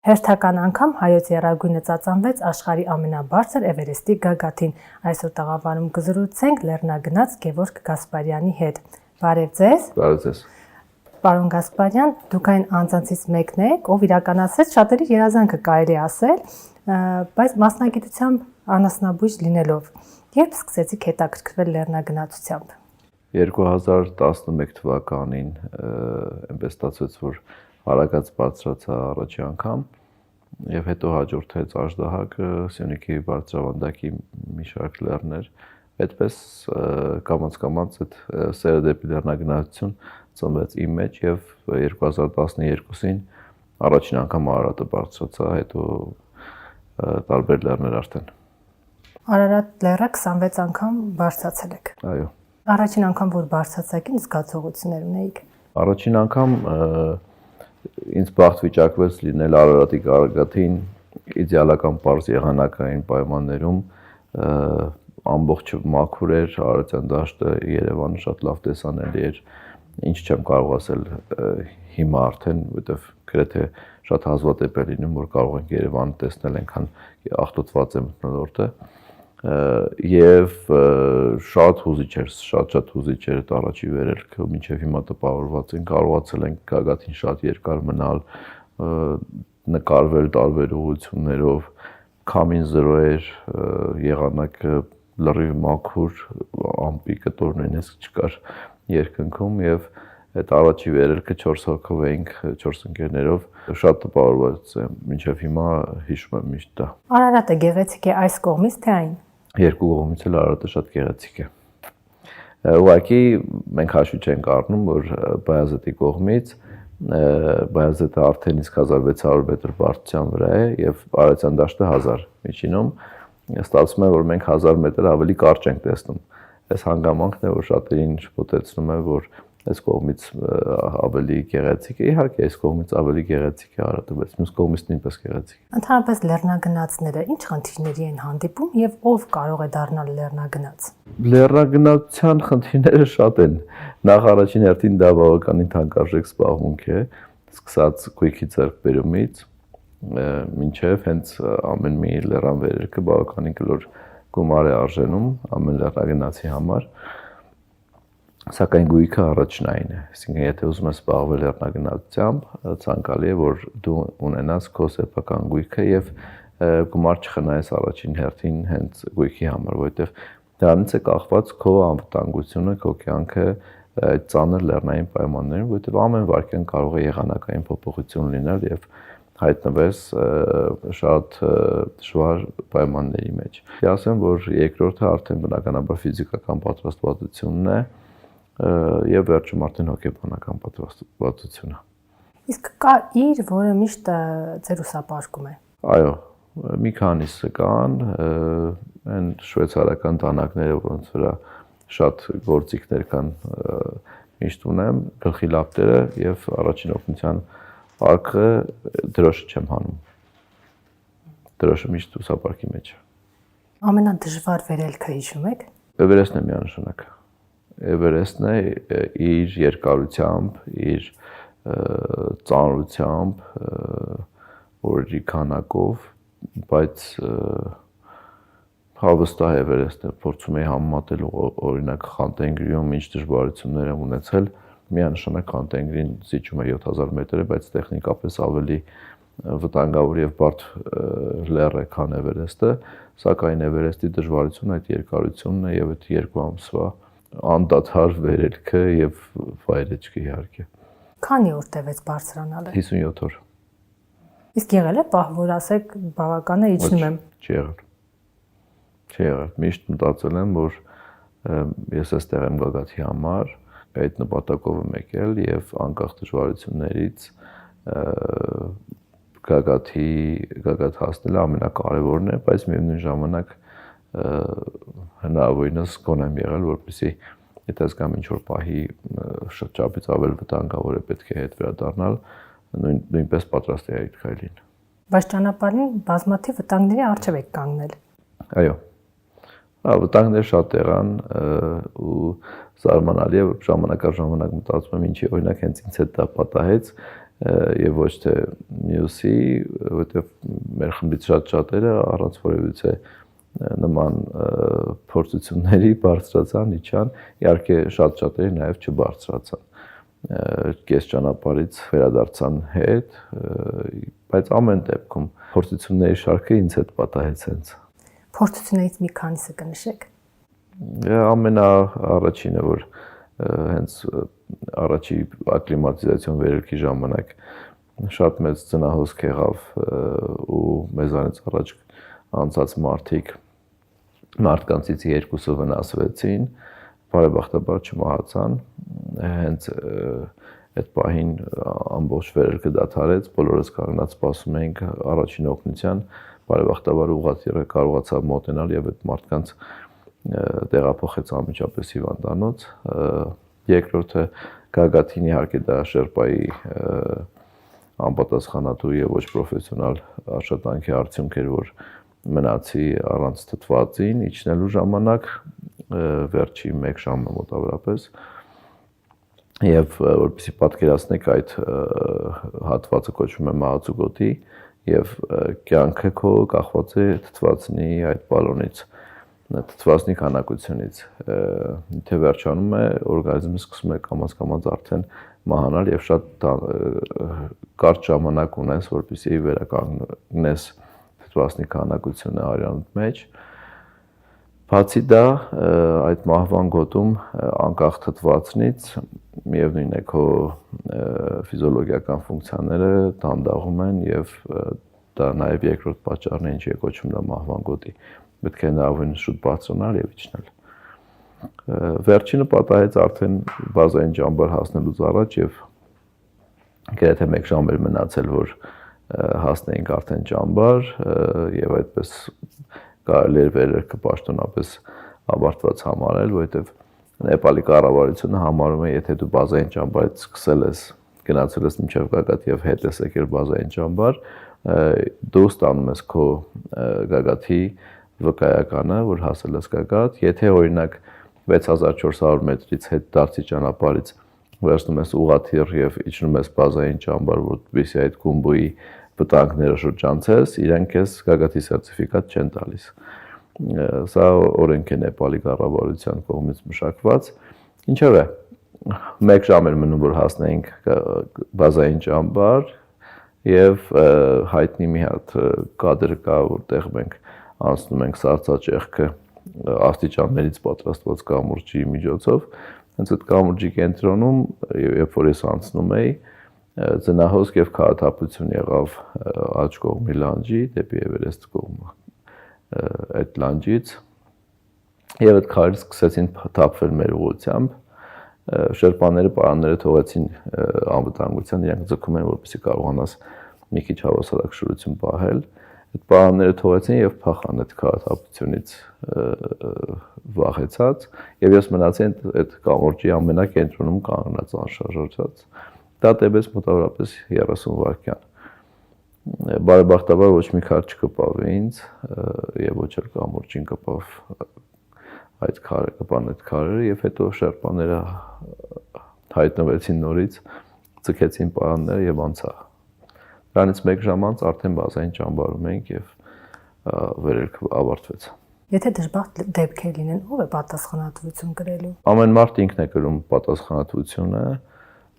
Հերթական անգամ հայոց եռագույնը ծածանվեց աշխարհի ամենաբարձր Էվերեստի գագաթին։ Այսօր տաղավարում կզրուցենք լեռնագնաց Գևորգ Գասպարյանի հետ։ Բարև ձեզ։ Բարև ձեզ։ Պարոն Գասպարյան, դուք այն անձանցից մեկն եք, ով իրականացրեց շատերի երազանքը կարելի ասել, բայց մասնագիտությամբ անասնաբույժ լինելով։ Երբ սկսեցիք հետաքրքրվել լեռնագնացությամբ։ 2011 թվականին այնպես ստացվեց, որ Արագած բարձրացա առաջի անգամ եւ հետո հաջորդեց Աժդահակը, Սյունիքի բարձրավանդակի մի շարք լեռներ։ Այդպես կամաց-կամաց այդ սերը դեպի լեռնագնացություն ծնվեց իմ մեջ եւ 2012-ին առաջին անգամ Արարատը բարձրացա, հետո տարբեր լեռներ արդեն։ Արարատ լեռը 26 անգամ բարձրացել եք։ Այո։ Առաջին անգամ որ բարձրացաք, ինչ զգացողություններ ունեիք։ Առաջին անգամ ինձ բախտ վիճակվեց լինել Արարատի գագաթին իդեալական պարզ եղանակային պայմաններում, ամբողջը մաքուր էր, Արարատյան դաշտը, Երևանը շատ լավ տեսանելի էր, ինչ չեմ կարող ասել հիմա արդեն, որովհետև գրեթե շատ հազվադեպ է լինում, որ կարող ենք Երևանը տեսնել, այնքան աղտոտված է մթնոլորտը, եւ շատ հուզիչ էր, շատ հուզիչ էր այդ առաջի վերելքը, մինչև հիմա տպավորված ենք, կարողացել ենք գագաթին շատ երկար մնալ, նկարվել տարբեր ուղղություններով, քամին զրո էր, եղանակը լրիվ մաքուր, ամպի կտորներնես չկար երկնքում եւ այդ առաջի վերելքը 4 հոգով էինք, 4 ընկերներով, շատ տպավորված եմ, մինչև հիմա հիշում եմ միշտ դա։ Արարատը գեղեցիկ է այս կողմից թե այն։ Երկու կողմից էլ Արարատը շատ գեղեցիկ է։ Ուղղակի մենք հաշվի չենք առնում, որ Բայազետի կողմից Բայազետը արդեն իսկ 1600 մետր բարձրության վրա է եւ Արարատյան դաշտը 1000 միջինում, ստացվում է, որ մենք 1000 մետր ավելի կարճ ենք տեսնում։ Այս հանգամանքն է, որ շատերին շփոթեցնում է, որ այս կողմից ավելի գեղեցիկ է, իհարկե այս կողմից ավելի գեղեցիկ է Արարատը, բայց մյուս կողմից նույնպես գեղեցիկ։ Ընդհանրապես լեռնագնացները ինչ խնդիրների են հանդիպում եւ ով կարող է դառնալ լեռնագնաց։ Լեռնագնացության խնդիրները շատ են։ Նախ առաջին հերթին դա բավականին թանկարժեք զբաղմունք է, սկսած գույքի ձեռքբերումից, մինչև հենց ամեն մի լեռան վերելքը բավականին կլոր գումար է արժենում ամեն լեռնագնացի համար։ Սակայն գույքը առաջնային է, այսինքն եթե ուզում ես զբաղվել լեռնագնացությամբ, ցանկալի է, որ դու ունենաս քո սեփական գույքը եւ գումար չխնայես առաջին հերթին հենց գույքի համար, որովհետեւ դրանից է կախված քո անվտանգությունը, քո կյանքը այդ ծանր լեռնային պայմաններում, որովհետեւ ամեն վայրկյան կարող է եղանակային փոփոխություն լինել եւ հայտնվես շատ դժվար պայմանների մեջ։ Ասեմ, որ երկրորդը արդեն բնականաբար ֆիզիկական պատրաստվածությունն է եւ վերջում արդեն հոգեբանական պատրաստվածությունը։ Իսկ կա իր, որը միշտ ձեր ուսապարկում է։ Այո, մի քանիսը կան, այն շվեյցարական տանակները, որոնց վրա շատ գործիքներ կան, միշտ ունեմ, գլխի լապտերը եւ առաջին օգնության արկղը, դրոշը չեմ հանում։ Դրոշը միշտ ուսապարկի մեջ է։ Ամենադժվար վերելքը հիշում եք։ Էվերեստն է միանշանակ։ Էվերեստն է իր երկարությամբ, իր ծանրությամբ, օրերի քանակով, բայց հավստահ Էվերեստը փորձում էի համեմատել օրինակ Խանտենգրիում ինչ դժվարություններ եմ ունեցել, միանշանակ Խանտենգրին զիջում է 7000 մետրը, բայց տեխնիկապես ավելի վտանգավոր եւ բարդ լեռ է, քան Էվերեստը, սակայն Էվերեստի դժվարությունը այդ երկարությունն է եւ այդ 2 ամսվա անդադար վերելքը եւ վայրեջքը իհարկե։ Քանի օր տևեց բարձրանալը։ 57 օր։ Իսկ եղել է պահ, որ ասեք բավական է իջնում եմ։ Չի եղել։ Միշտ մտածել եմ, որ ես այստեղ եմ գագաթի համար, այդ նպատակով եմ եկել եւ անկախ դժվարություններից գագաթ հասնելը ամենակարևորն է, բայց միևնույն ժամանակ հնարավորինս գոն եմ եղել, որպեսզի եթե զգամ ինչ-որ պահի շրջապից ավելի վտանգավոր է, պետք է հետ վերադառնալ, նույնպես պատրաստ էի այդ քայլին։ Բայց ճանապարհին բազմաթիվ վտանգների առջև եք կանգնել։ Այո։ Վտանգներ շատ եղան ու զարմանալի է, որ ժամանակ առ ժամանակ մտածում եմ ինչի օրինակ հենց ինձ հետ դա պատահեց եւ ոչ թե մյուսի, որովհետեւ մեր խմբից շատերը առանց որևիցե նման փորձությունների բարձրացան, իջան, իհարկե շատերը նաեւ չբարձրացան։ Կես ճանապարհից վերադարձան հետ, բայց ամեն դեպքում փորձությունների շարքը ինձ հետ պատահեց հենց։ Փորձություններից մի քանիսը կնշեք։ Ամենաառաջինը, որ հենց առաջի ակլիմատիզացիոն վերելքի ժամանակ շատ մեծ ծնահոսք եղավ ու մեզանից առաջ անցած մարդկանցից երկուսը վնասվեցին, բարեբախտաբար չմահացան, հենց այդ պահին ամբողջ վերելքը դադարեց, բոլորս կանգնած սպասում էինք առաջին օգնության, բարեբախտաբար ուղղաթիռը կարողացավ մոտենալ եւ այդ մարդկանց տեղափոխեց անմիջապես հիվանդանոց։ Երկրորդը գագաթին իհարկե դա շերպայի անպատասխանատու եւ ոչ պրոֆեսիոնալ աշխատանքի արդյունք էր, որ մնացի առանց թթվածին իջնելու ժամանակ վերջի 1 ժամը մոտավորապես եւ որպեսզի պատկերացնեք այդ հատվածը կոչվում է մահացու եւ կյանքը քո կախված է թթվածնի այդ բալոնից թթվածնի քանակությունից թե վերջանում է օրգանիզմը սկսում է կամաց արդեն մահանալ եւ շատ կարճ ժամանակ ունես որպեսզի վերականգնես թթվածնի քանակությունը արյանդ մեջ բացի դա այդ մահվան գոտում անկախ թթվածնից միևնույն է քո ֆիզիոլոգիական ֆունկցիաները դանդաղում են եւ դա նաեւ երկրորդ պատճառն է ինչի է կոչվում դա մահվան գոտի պետք է հնարավորինս շուտ բարձրանալ եւ իջնել վերջինը պատահեց արդեն բազային ճամբար հասնելուց առաջ եւ գրեթե 1 ժամ էր մնացել որ հասնեինք արդեն ճամբար եւ այդպես կարելի էր վերելքը պաշտոնապես ավարտված համարել, որովհետև Նեպալի կառավարությունը համարում է, եթե դու բազային ճամբարից սկսել ես, գնացել ես մինչև Գագաթ եւ հետ ես եկել բազային ճամբար, դու ստանում ես քո Գագաթի վկայականը, որ հասել ես Գագաթ, եթե օրինակ 6400 մետրից հետ դարձի ճանապարհից վերցնում ես ուղղաթիռ եւ իջնում ես բազային ճամբար, որպեսզի այդ գումբոյի վտանգները շրջանցես, իրենք ես Գագաթի սերտիֆիկատ չեն տալիս։ Սա օրենք է Նեպալի կառավարության կողմից մշակված։ Ինչևէ, 1 ժամ էր մնում, որ հասնեինք բազային ճամբար եւ հայտնի մի հատ կադր կա, որտեղ մենք անցնում ենք սառցաճեղքը աստիճաններից պատրաստված կամուրջի միջոցով։ Հենց այդ կամուրջի կենտրոնում, երբ որ ես անցնում էի, ծնահոսք եւ քարաթափություն եղավ աջ կողմի լանջի դեպի Էվերեստ կողմը այդ լանջից եւ այդ քարերը սկսեցին թափվել մեր ուղղությամբ շերպաները պարանները թողեցին անվտանգության իրենք ձգում են որպեսզի կարողանաս մի քիչ հավասարակշռություն պահել այդ պարանները թողեցին եւ փախան այդ քարաթափությունից վախեցած եւ ես մնացի այդ կամուրջի ամենակենտրոնում կանգնած անշարժած դա տևեց մոտավորապես 30 վայրկյան։ Բարեբախտաբար ոչ մի քար չկպավ ինձ եւ ոչ էլ կամուրջին կպավ այդ քարերը եւ հետո շերպաները հայտնվեցին նորից, ցկեցին պարանները եւ անցա։ Դրանից 1 ժամ անց արդեն բազային ճամբարում էինք եւ վերելքը ավարտվեց։ Եթե դժբախտ դեպքեր լինեն, ով է պատասխանատվություն կրելու։ Ամեն մարդ ինքն է կրում պատասխանատվությունը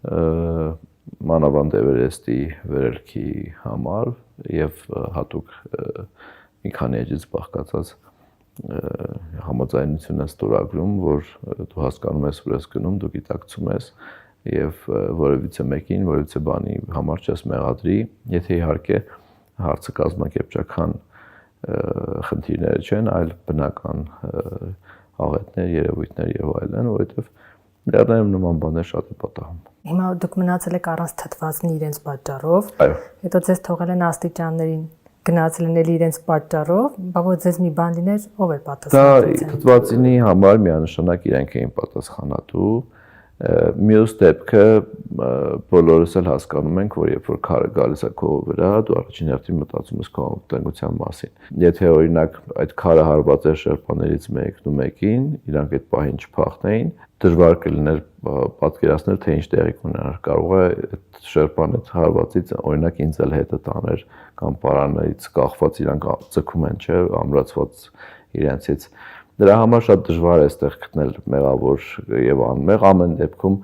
մանավանդ Էվերեստի վերելքի համար եւ հատուկ մի քանի էջից բաղկացած համաձայնություն է ստորագրում, որ դու հասկանում ես, որ ես գնում, դու գիտակցում ես եւ որևիցե մեկին, որևիցե բանի համար չես մեղադրի, եթե իհարկե հարցը կազմակերպչական խնդիրները չեն, այլ բնական աղետներ, երևույթներ եւ այլն, որովհետեւ դեռ նման բաներ շատ է պատահում։ Հիմա դուք մնացել եք առանց թթվածնի իրենց պատճառով։ Այո։ Հետո ձեզ թողել են աստիճաններին գնացել են իրենց պատճառով, բայց որ ձեզ մի բան լիներ, ով է պատասխանատու։ Դա թթվածինի համար միանշանակ իրենք էին պատասխանատու։ Մյուս դեպքը բոլորս էլ հասկանում ենք, որ երբ որ քարը գալիս է քո վրա, դու առաջին հերթին մտածում ես քո անվտանգության մասին։ Եթե օրինակ այդ քարը հարված էր շերպաներից մեկն ու մեկին, իրանք այդ պահին չփախնեին, դժվար կլիներ պատկերացնել, թե ինչ տեղի կունենար։ Կարող է այդ շերպան այդ հարվածից օրինակ ինձ էլ հետը տաներ կամ պարանից կախված իրանք ձգում են, չէ, ամրացված իրենցից։ Դրա համար շատ դժվար է այստեղ գտնել մեղավոր եւ անմեղ, ամեն դեպքում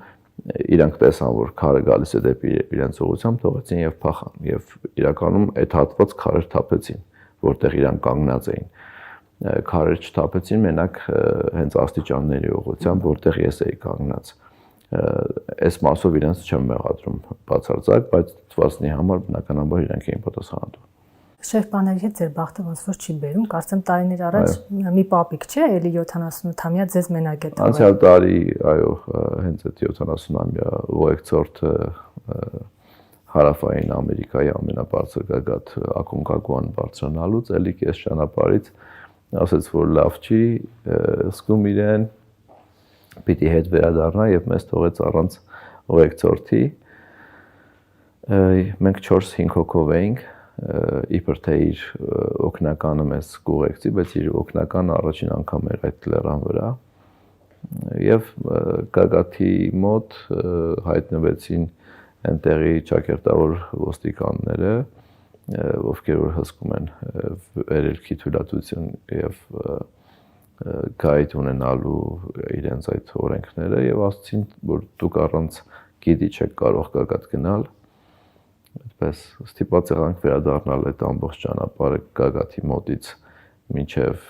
իրանք տեսան, որ քարը գալիս է դեպի իրենց ուղղությամբ, թողեցին եւ փախան եւ իրականում այդ հատված քարեր թափեցին, որտեղ իրանք կանգնած էին։ Քարեր չթափեցին մենակ հենց աստիճանների ուղղությամբ, որտեղ ես էի կանգնած։ Այս մասով իրենց չեմ մեղադրում բացարձակ, բայց թվացնի համար բնականաբար իրանք էին պատասխանատու։ Շերպաների հետ ձեր բախտը ոնց որ չի բերում, կարծեմ տարիներ առաջ մի պապիկ չէ, էլի 78-ամյա ձեզ մենակ է տվել։ Անցյալ տարի, այո, հենց այդ 70-ամյա ուղեկցորդը Հարավային Ամերիկայի ամենաբարձր գագաթ Ակոնկագուան բարձրանալուց էլի կես ճանապարհից ասաց, որ լավ չի, զգում իրեն, պիտի հետ վերադառնա եւ մեզ թողեց առանց ուղեկցորդի։ Մենք 4-5 հոգով էինք, իբր թե իր օգնականը մեզ կուղեկցի, բայց իր օգնականը առաջին անգամ էր այդ լեռան վրա եւ գագաթի մոտ հայտնվեցին այնտեղի ճակերտավոր ոստիկանները, ովքեր որ հսկում են վերելքի թույլատվություն եւ գայթ ունենալու իրենց այդ օրենքները եւ ասացին, որ դուք առանց գիդի չեք կարող գագաթ գնալ։ Այդպես ստիպված եղանք վերադառնալ այդ ամբողջ ճանապարհը գագաթի մոտից մինչև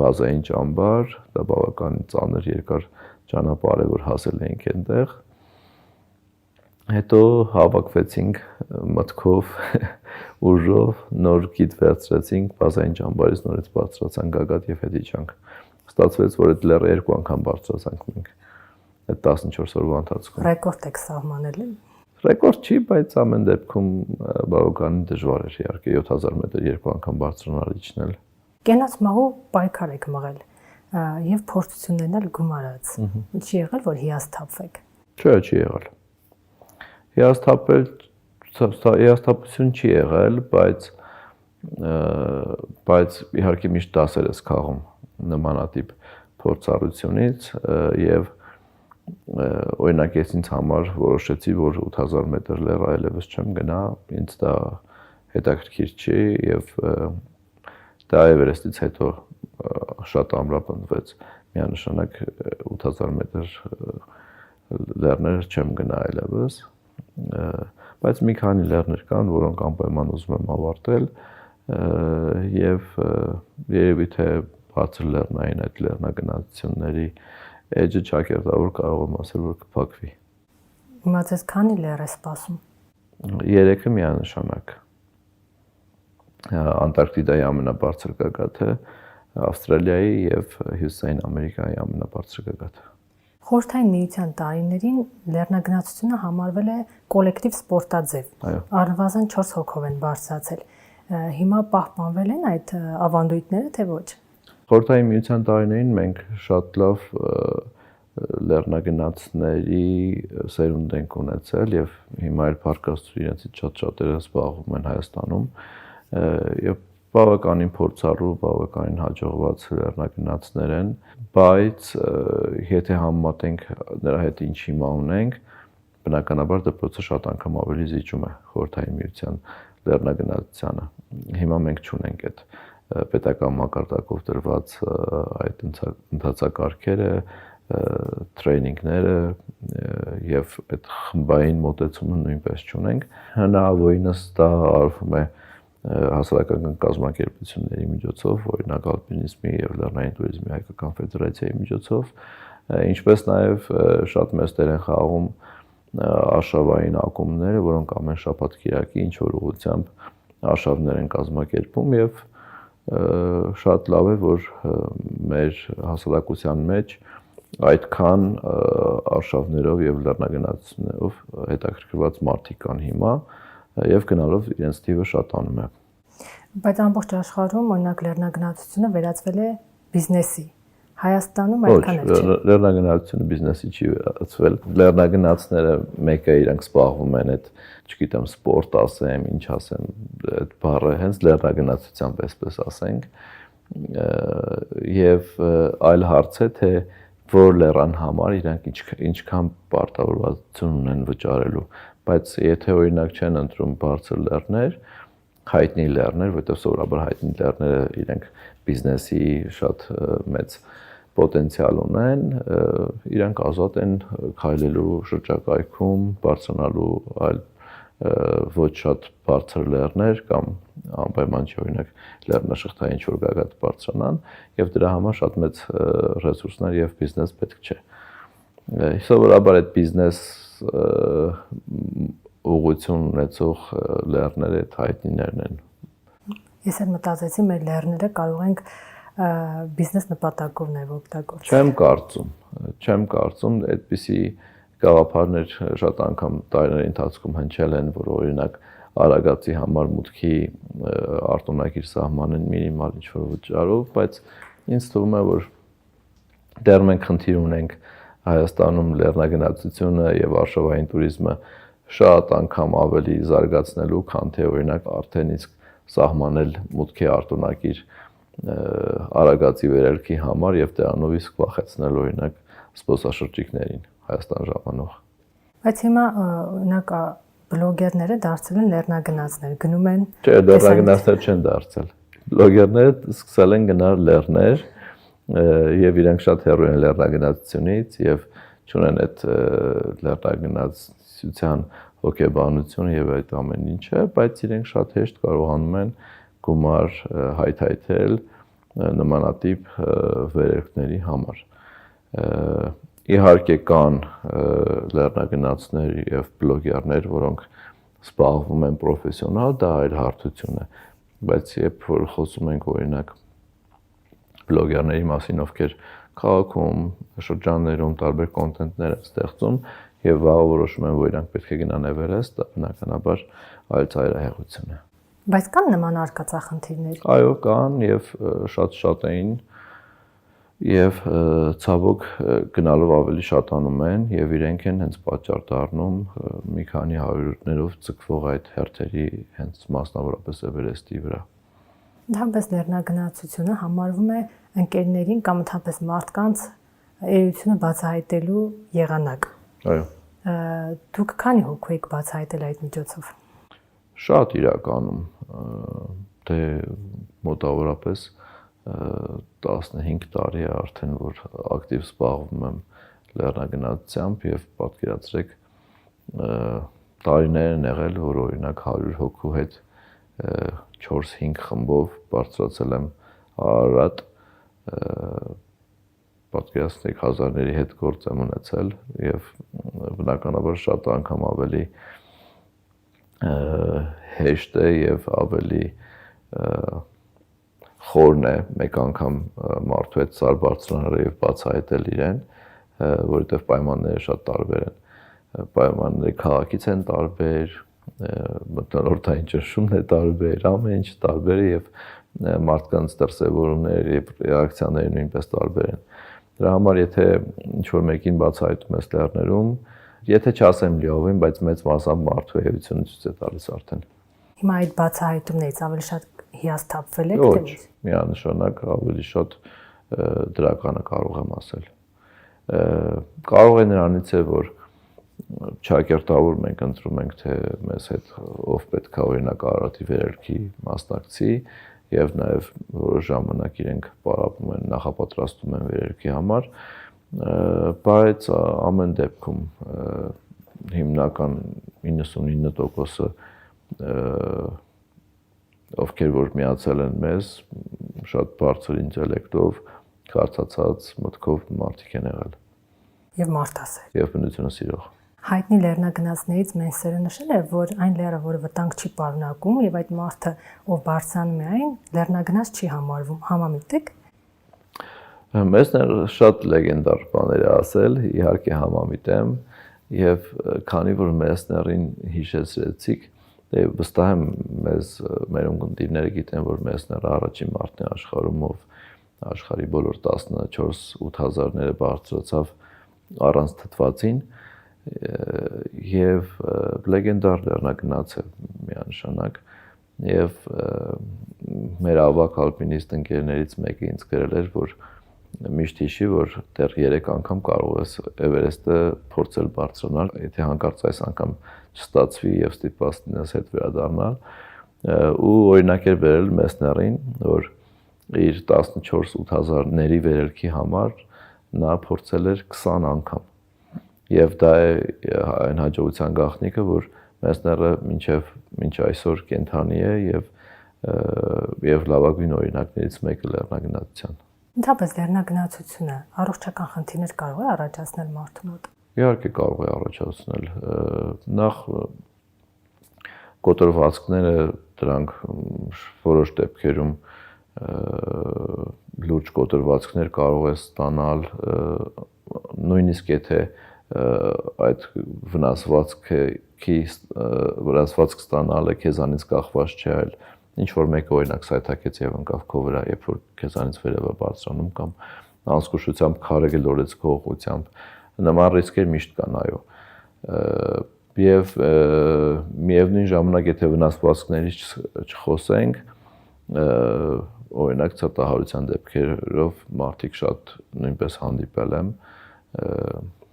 բազային ճամբար, դա բավական ծանր երկար ճանապարհ է, որ հասել էինք այնտեղ։ Հետո հավաքվեցինք մտքով, ուժով, նոր գիդ վերցրեցինք, բազային ճամբարից նորից բարձրացանք գագաթ եւ հետ իջանք։ Ստացվեց, որ այդ լեռը 2 անգամ բարձրացանք մենք այդ 14 օրվա ընթացքում։ Ռեկորդ եք սահմանել։ Ռեկորդ չի, բայց ամեն դեպքում բավականին դժվար էր իհարկե 7000 մետր 2 անգամ բարձրանալ իջնել։ Կենաց մահու պայքար եք մղել եւ փորձություններն էլ գումարած։ Չի եղել, որ հիասթափվեք։ Չէ, չի եղել։ Հիասթափություն չի եղել, բայց իհարկե միշտ դասեր ես քաղում նմանատիպ փորձառությունից եւ օրինակ ես ինձ համար որոշեցի, որ 8000 մետր լեռ այլևս չեմ գնա, ինձ դա հետաքրքիր չի եւ դա Էվերեստից հետո շատ ամրապնդվեց, միանշանակ 8000 մետր լեռներ չեմ գնա այլևս, բայց մի քանի լեռներ կան, որոնք անպայման ուզում եմ ավարտել եւ երևի թե բարձր լեռնային այդ լեռնագնացությունների էջը ճակերտավոր կարող եմ ասել, որ կփակվի։ Հիմա ձեզ քանի լեռ է սպասում։ 3-ը միանշանակ։ Անտարկտիդայի ամենաբարձր գագաթը, Ավստրալիայի եւ Հյուսիսային Ամերիկայի ամենաբարձր գագաթը։ Խորհրդային միության տարիներին լեռնագնացությունը համարվել է կոլեկտիվ սպորտաձև։ Առնվազն 4 հոգով են բարձրացել։ Հիմա պահպանվել են այդ ավանդույթները, թե ոչ։ Խորհրդային միության տարիներին մենք շատ լավ լեռնագնացների սերունդ ենք ունեցել եւ հիմա էլ փառքաստու իրենցից շատ-շատերը զբաղվում են Հայաստանում եւ բավականին փորձառու, բավականին հաջողված լեռնագնացներ են, բայց եթե համեմատենք նրա հետ ինչ հիմա ունենք, բնականաբար դպրոցը շատ անգամ ավելի զիջում է Խորհրդային միության լեռնագնացությանը։ Հիմա մենք չունենք այդ պետական մակարդակով դրված այդ ընթացակարգերը, տրեյնինգները եւ այդ խմբային մոտեցումը նույնպես չունենք։ Հնարավորինս դա արվում է հասարակական կազմակերպությունների միջոցով, օրինակ ալպինիզմի եւ լեռնային туриզմի հայկական ֆեդերացիայի միջոցով, ինչպես նաեւ շատ մեծ դեր են խաղում արշավային ակումբները, որոնք ամեն շաբաթ կիրակի ինչ որ ուղղությամբ արշավներ են կազմակերպում եւ շատ լավ է, որ մեր հասարակության մեջ այդքան արշավներով եւ լեռնագնացություններով հետաքրքրված մարդիկ կան հիմա եւ գնալով իրենց թիվը շատանում է։ Բայց ամբողջ աշխարհում օրինակ լեռնագնացությունը վերածվել է բիզնեսի։ Հայաստանում այդքան էլ չէ։ Լեռնագնացությունը բիզնեսի չի վերածվել։ Լեռնագնացները մեկը իրանք զբաղվում են այդ, չգիտեմ, սպորտ ասեմ, ինչ ասեմ, այդ բառը հենց լեռնագնացությամբ այսպես ասենք։ Եվ այլ հարց է, թե որ լեռան համար իրանք ինչքան պարտավորվածություն ունեն վճարելու, բայց եթե օրինակ չեն ընտրում բարձր լեռներ, հայտնի լեռներ, որտեղ սովորաբար հայտնի լեռները իրենք բիզնեսի շատ մեծ պոտենցիալ ունեն, իրանք ազատ են քայլելու շրջակայքում, բարձրանալու այլ ոչ շատ բարձր լեռներ կամ անպայման չի օրինակ լեռնաշղթային ինչ-որ գագաթ բարձրանան եւ դրա համար շատ մեծ ռեսուրսներ եւ բիզնես պետք չէ։ Սովորաբար այդ բիզնես ուղղություն ունեցող լեռները հայտնիներն են։ Ես էլ մտածեցի մեր լեռները կարող ենք բիզնես նպատակով նաև օգտագործել։ Չեմ կարծում, այդպիսի գաղափարներ շատ անգամ տարիների ընթացքում հնչել են, որ օրինակ Արագածի համար մուտքի արտոնագիր սահմանեն մինիմալ ինչ-որ վճարով, բայց ինձ թվում է, որ դեռ մենք խնդիր ունենք Հայաստանում լեռնագնացությունը եւ արշավային туриզմը շատ անգամ ավելի զարգացնելու, քան թե օրինակ արդեն իսկ սահմանել մուտքի արտոնագիր Արագածի վերելքի համար եւ դրանով իսկ վախեցնել օրինակ զբոսաշրջիկներին Հայաստան ժամանող։ Բայց հիմա օրինակ բլոգերները դարձել են լեռնագնացներ, գնում են։ Չէ, լեռնագնացներ չեն դարձել։ Բլոգերները սկսել են գնալ լեռներ եւ իրենք շատ հեռու են լեռնագնացությունից եւ չունեն այդ լեռնագնացության հոգեբանությունը եւ այդ ամեն ինչը, բայց իրենք շատ հեշտ կարողանում են գումար հայթայթել նմանատիպ վերելքների համար։ Իհարկե կան լեռնագնացներ եւ բլոգերներ, որոնք զբաղվում են պրոֆեսիոնալ, դա այլ հարթություն է, բայց երբ որ խոսում ենք օրինակ բլոգերների մասին, ովքեր քաղաքում, շրջաններում տարբեր կոնտենտներ են ստեղծում եւ վաղ որոշում են, որ իրանք պետք է գնան Էվերեստ, դա բնականաբար այլ ծայրահեղություն է։ Բայց կան նման արկածախնդիրներ։ Այո, կան եւ շատ էին եւ ցավոք գնալով ավելի շատանում են եւ իրենք են հենց պատճառ դառնում մի քանի հարյուրներով ցկվող այդ հերթերի հենց մասնավորապես Էվերեստի վրա։ Ընդհանրապես լեռնագնացությունը համարվում է ընկերներին կամ ընդհանրապես մարդկանց էությունը բացահայտելու եղանակ։ Այո։ Դուք քանի հոգու եք բացահայտել այդ միջոցով։ Շատ իրականում, դե մոտավորապես 15 տարի է արդեն, որ ակտիվ զբաղվում եմ լեռնագնացությամբ եւ պատկերացրեք տարիներ են եղել, որ օրինակ 100 հոգու հետ 4-5 խմբով բարձրացել եմ Արարատ, պատկերացրեք հազարների հետ գործ եմ ունեցել եւ բնականաբար շատ անգամ ավելի հեշտ է եւ ավելի խորն է մեկ անգամ մարդու հետ սար բարձրանալը եւ բացահայտել իրեն, որովհետեւ պայմանները շատ տարբեր են։ Պայմանները քաղաքից են տարբեր, մթնոլորտային ճնշումն է տարբեր, ամեն ինչ տարբեր է եւ մարդկանց դրսևորումները եւ ռեակցիաները նույնպես տարբեր են։ Դրա համար եթե ինչ-որ մեկին բացահայտում ես լեռներում, եթե չասեմ լիովին, բայց մեծ մասամբ մարդու էությունը ցույց է տալիս արդեն։ Հիմա այդ բացահայտումներից ավելի շատ հիասթափվել եք թե ոչ։ Միանշանակ ավելի շատ դրականը կարող եմ ասել։ Կարող է նրանից է, որ ճակերտավոր մենք ընտրում ենք, թե մեզ հետ ով պետք է օրինակ Արարատի վերելքի մասնակցի եւ նաեւ որոշ ժամանակ իրենք պարապում են, նախապատրաստում են վերելքի համար, բայց ամեն դեպքում հիմնական 99%-ը ովքեր որ միացել են մեզ, շատ բարձր ինտելեկտով, կարծացած մտքով մարդիկ են եղել։ Եվ մարդասեր։ Եվ բնությունը սիրող։ Հայտնի լեռնագնացներից Մենսերը նշել է, որ այն լեռը, որը վտանգ չի պարունակում, եւ այդ մարդը, ով բարձրանում է այն, լեռնագնաց չի համարվում, համամիտ եք։ Մեսներ շատ լեգենդար բաներ է ասել, իհարկե համամիտ եմ, եւ քանի որ Մեսներին հիշեցրեցիք, դե վստահ եմ մեր ունկնդիրները գիտեն, որ Մեսները առաջին մարդն է աշխարհում, ով աշխարհի բոլոր 14-8000-ները բարձրացավ առանց թթվածին եւ լեգենդար լեռնագնաց է միանշանակ եւ մեր ավակ ալպինիստ ընկերներից մեկը ինձ գրել էր, որ միշտ հիշի, որ դեռ 3 անգամ կարող ես Էվերեստը փորձել բարձրանալ, եթե հանկարծ այս անգամ չստացվի եւ ստիպված լինես հետ վերադառնալ, ու օրինակ էր բերել Մեսներին, որ իր 14-8000-ների վերելքի համար նա փորձել էր 20 անգամ եւ դա է այն հաջողության գաղտնիքը, որ Մեսները մինչ այսօր կենթանի է եւ լավագույն օրինակներից մեկը լեռնագնացության։ Ընդհանրապես լեռնագնացությունը առողջական խնդիրներ կարող է առաջացնել մարդու մոտ։ Իհարկե կարող է առաջացնել։ Նախ կոտրվածքները դրանք որոշ դեպքերում լուրջ կոտրվածքներ կարող է ստանալ, նույնիսկ եթե այդ վնասվածք ստանալը քեզանից կախված չէ, այլ ինչ որ մեկը օրինակ սայթաքեց եւ ընկավ քո վրա, երբ որ քեզանից վերև է բարձրանում կամ անզգուշությամբ քարը գլորեց քո ուղղությամբ, նման ռիսկեր միշտ կան, այո։ Եվ միևնույն ժամանակ, եթե վնասվածքներից չխոսենք, օրինակ ցտահարության դեպքերով մարդիկ շատ նույնպես հանդիպել եմ,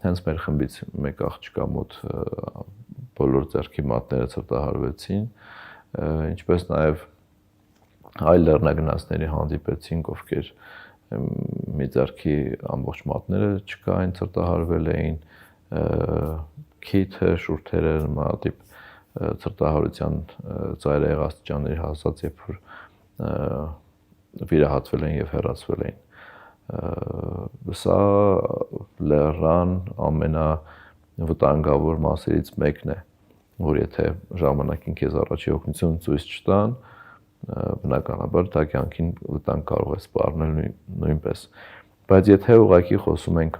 հենց մեր խմբից մեկ աղջկա մոտ բոլոր ձեռքի մատները ցտահարվեցին, ինչպես նաև այլ լեռնագնացների հանդիպեցինք, ովքեր մի ձեռքի ամբողջ մատները չկային, ցտահարվել էին, քիթը, շուրթերը նմանատիպ ցտահարության ծայրահեղ աստիճանների հասած, երբ որ վիրահատվել են եւ հեռացվել էին։ Սա լեռան ամենավտանգավոր մասերից մեկն է, որ եթե ժամանակին քեզ առաջի օգնություն ցույց չտան, բնականաբար դա կյանքին վտանգ կարող է սպառնել նույնպես։ Բայց եթե ուղղակի խոսում ենք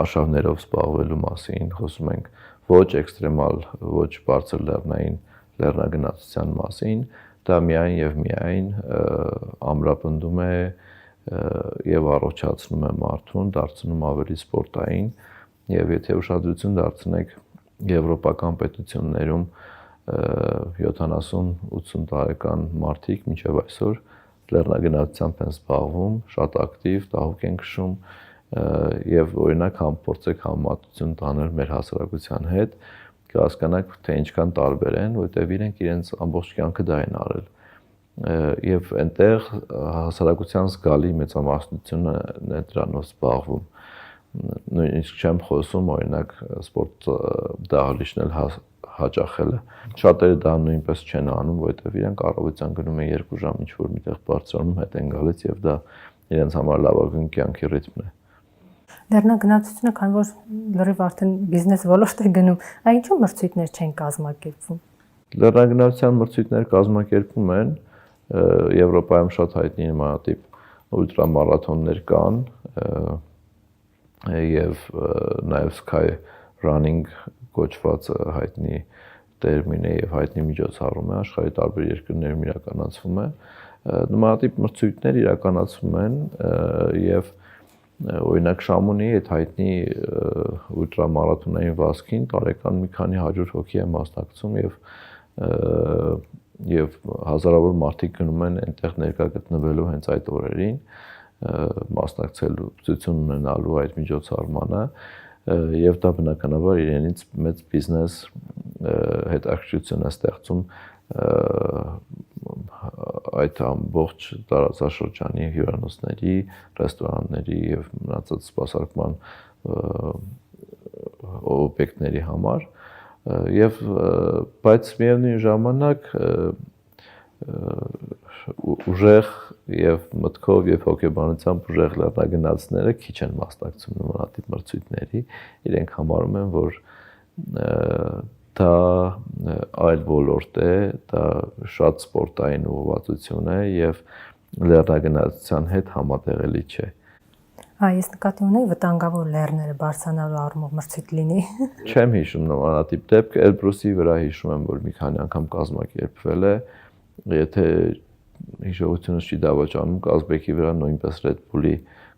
արշավներով զբաղվելու մասին, խոսում ենք ոչ էքստրեմալ, ոչ բարձր լեռնային լեռնագնացության մասին, դա միայն եւ միայն ամրապնդում է եւ առողջացնում է մարդուն, դարձնում ավելի սպորտային, եւ եթե ուշադրություն դարձնեք եվրոպական պետություններում 70-80 տարեկան մարդիկ մինչև այսօր լեռնագնացությամբ են զբաղվում, շատ ակտիվ, տահուկ են քշում եւ օրինակ փորձեք համեմատություն տանել մեր հասարակության հետ, կհասկանաք թե ինչքան տարբեր են, որտեղ իրենք իրենց ամբողջ կյանքը դա են արել։ Եվ այնտեղ հասարակության զգալի մեծամասնությունն է դրանով զբաղվում։ Նույնիսկ չեմ խոսում օրինակ սպորտ դահլիճն էլ հաճախելը։ Շատերը դա նույնպես չեն անում, որովհետև իրենք առավոտյան գնում են 2 ժամ ինչ-որ միտեղ բարձրանում, հետ են գալիս եւ դա իրենց համար լավագույն կյանքի ռիթմն է։ Լեռնագնացությունը, քանի որ լրիվ արդեն բիզնես ոլորտ է գնում, այնչու մրցույթներ չեն կազմակերպվում։ Լեռնագնացության մրցույթներ կազմակերպվում են, Եվրոպայում շատ հայտնի նմանատիպ ուլտրամարաթոններ կան եւ նաեւ sky running կոչված հայտնի տերմին է եւ հայտնի միջոցառում է, աշխարհի տարբեր երկրներում իրականացվում է։ Նմանատիպ մրցույթներ իրականացվում են եւ օրինակ Շամոնի այդ հայտնի ուլտրամարաթոնային վազքին տարեկան մի քանի 100 հոգի է մասնակցում եւ հազարավոր մարդիկ գնում են այնտեղ ներկա գտնվելու հենց այդ օրերին, մասնակցելու, ուսուցում ունենալու այդ միջոցառմանը եւ դա բնականաբար իրենից մեծ բիզնես հետաքրքրություն է ստեղծում այդ ամբողջ տարածաշրջանի հյուրանոցների, ռեստորանների եւ մնացած սպասարկման օբյեկտների համար եւ բայց միևնույն ժամանակ ուժեղ եւ մտքով եւ հոգեբանությամբ ուժեղ լեռնագնացները քիչ են մասնակցում նմանատիպ մրցույթների, իրենք համարում են, որ դա այլ ոլորտ է, դա շատ սպորտային ուղղվածություն է եւ լեռնագնացության հետ համատեղելի չէ։ Ես նկատի ունեի վտանգավոր լեռները բարձրանալու առումով մրցույթ լինի։ Չեմ հիշում նմանատիպ դեպք, Էլբրուսի վրա հիշում եմ, որ մի քանի անգամ կազմակերպվել է, եթե հիշողությունս չի դավաճանում, Կազբեկի վրա նույնպես Red Bull-ի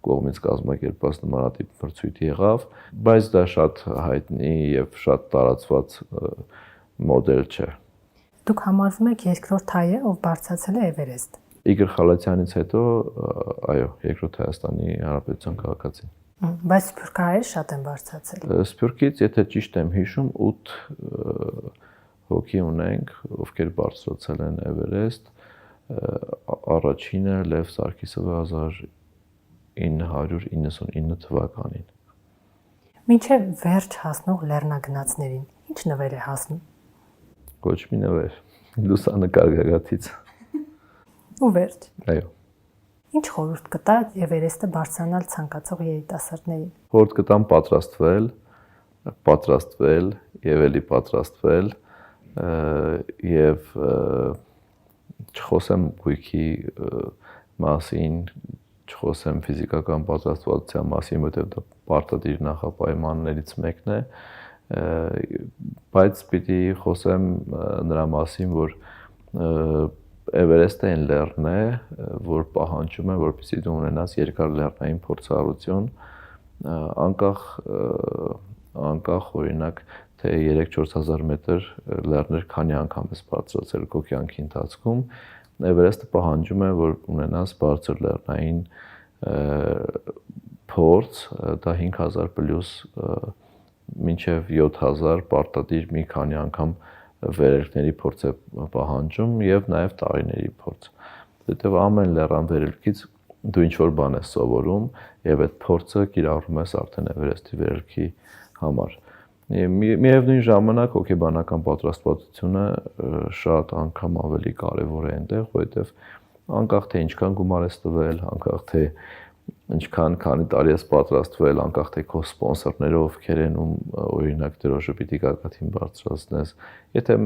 կողմից կազմակերպված նմանատիպ մրցույթ եղավ, բայց դա շատ հայտնի եւ շատ տարածված մոդել չէ։ Դուք համարվում եք երկրորդ հայը, ով բարձրացել է Էվերեստ։ Իգոր Խալաթյանից հետո, այո, երկրորդ Հայաստանի Հանրապետության քաղաքացին։ Բայց սփյուռքահայեր շատ են բարձրացել։ Սփյուռքից, եթե ճիշտ եմ հիշում, 8 հոգի ունենք, ովքեր բարձրացել են Էվերեստ, առաջինը Լև Սարգիսովը 1999 թվականին։ Մինչև վերջ հասնող լեռնագնացներին ինչ նվեր է հասնում։ Ոչ մի նվեր, լուսանկար գագաթից։ Ու վերջ։ Այո։ Ինչ խորհուրդ կտա Էվերեստը բարձրանալ ցանկացող երիտասարդներին։ Խորհուրդ կտամ պատրաստվել եւ էլի պատրաստվել եւ չխոսեմ գույքի մասին, չխոսեմ ֆիզիկական պատրաստվածության մասին, որտեղ դա պարտադիր նախապայմաններից մեկն է, բայց պիտի խոսեմ նրա մասին, որ Էվերեստը այն լեռն է, որ պահանջում է, որպեսզի դու ունենաս երկար լեռնային փորձառություն, անկախ օրինակ թե 3-4000 մետր լեռներ քանի անգամ ես բարձրացել քո կյանքի ընթացքում, Էվերեստը պահանջում է, որ ունենաս բարձր լեռնային փորձ, դա 5000 պլյուս մինչև 7000 պարտադիր մի քանի անգամ վերելքների փորձ է պահանջում եւ նաեւ տարիների փորձ։ Որտեւ ամեն լեռան վերելքից դու ինչ-որ բան ես սովորում եւ այդ փորձը կիրառում ես արդեն Էվերեստի վերելքի համար։ Միևնույն ժամանակ հոգեբանական պատրաստվածությունը շատ անգամ ավելի կարեւոր է այնտեղ, որովհետեւ անկախ թե ինչքան գումար ես տվել, անկախ թե ինչքան քանի տարի ես պատրաստվել, անկախ թե քո սպոնսորները ովքեր են, օրինակ դրոշը պիտի գագաթին բարձրացնես, եթե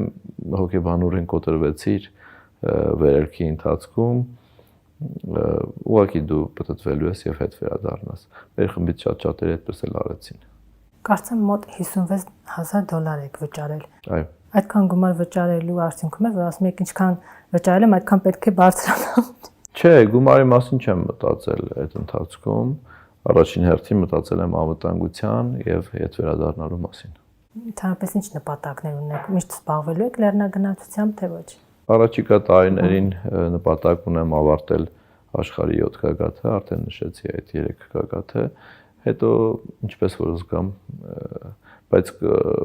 հոգեբանորեն կոտրվեցիր վերելքի ընթացքում, ուղղակի դու պտտվելու ես եւ հետ վերադառնաս։ Մեր խմբից շատ-շատերը այդպես էլ արեցին։ Կարծեմ մոտ $50,000 եք վճարել։ Այո։ Այդքան գումար վճարելու արդյունքում է, որ ասում եք ինչքան վճարել եմ, այդքան պետք է բարձրանամ։ Չէ, գումարի մասին չեմ մտածել այդ ընթացքում։ Առաջին հերթին մտածել եմ անվտանգության եւ հետ վերադառնալու մասին։ Ընդհանրապես ինչ նպատակներ ունեք։ Միշտ զբաղվելու եք լեռնագնացությամբ, թե ոչ։ Առաջիկա տարիներին նպատակ ունեմ ավարտել աշխարհի 7 գագաթը, արդեն նշեցի այդ 3 գագաթը, հետո ինչպես որ զգամ, բայց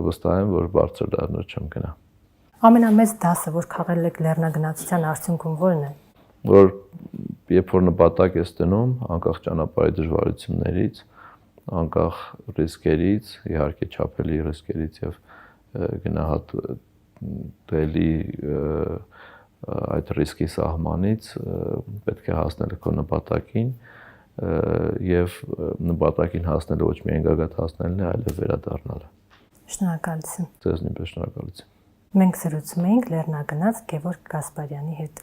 վստահ եմ, որ բարձր լեռներ չեմ գնա։ Ամենամեծ դասը, որ քաղել եք լեռնագնացության արդյունքում ո՞րն է։ Որ երբ որ նպատակ ես դնում, անկախ ճանապարհի դժվարություններից, անկախ ռիսկերից, իհարկե չափելի ռիսկերից եւ գնահատելի այդ ռիսկի սահմանից պետք է հասնել քո նպատակին եւ նպատակին հասնելը ոչ միայն գագաթ հասնելն է, այլև վերադառնալը։ Շնորհակալություն։ Ձեզ նույնպես շնորհակալություն։ Մենք զրուցում էինք լեռնագնաց Գևորգ Գասպարյանի հետ։